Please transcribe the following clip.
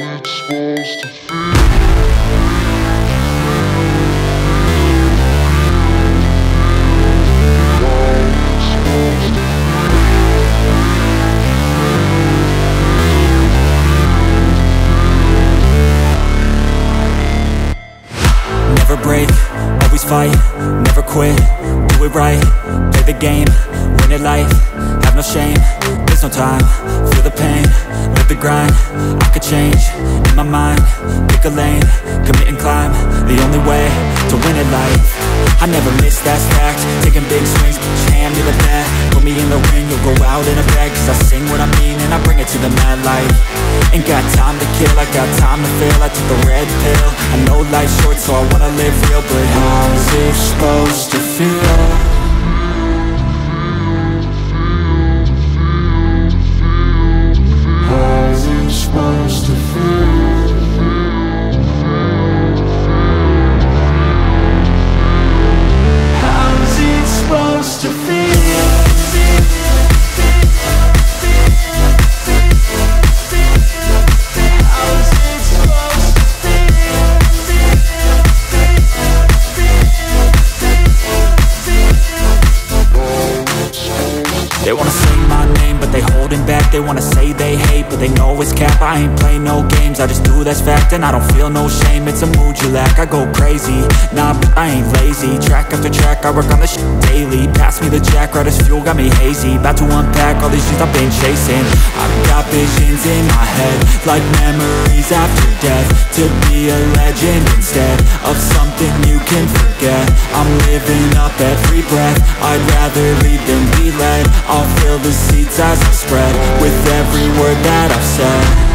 it's supposed to feel. Never break, always fight, never quit, do it right, play the game, win it life, have no shame, there's no time, feel the pain, live the grind, I could change, in my mind, pick a lane, commit and climb, the only way to win it life. I never miss, that's fact, taking big swings, put your hand to the bat, put me in the ring, you'll go out in a bag, cause I sing what I mean and I bring it to the mad light. Ain't got time to kill, I got time to feel, I took the red pill, I know life's short so I wanna live real, but how's it supposed to feel? How's it supposed to feel? How's it supposed to feel? They wanna say my name, but they holding back. They wanna say they hate, but they know it's cap. I ain't play no games, I just do that's fact. And I don't feel no shame, it's a mood you lack. I go crazy, nah, but I ain't lazy. Track after track, I work on this shit daily. Pass me the jack, right as fuel, got me hazy. About to unpack all these things I've been chasing. I've got visions in my head, like memories after death. To be a legend instead of something you can forget. I'm living up every breath, I'd rather lead than be led. I'll fill the seats as I spread with every word that I've said.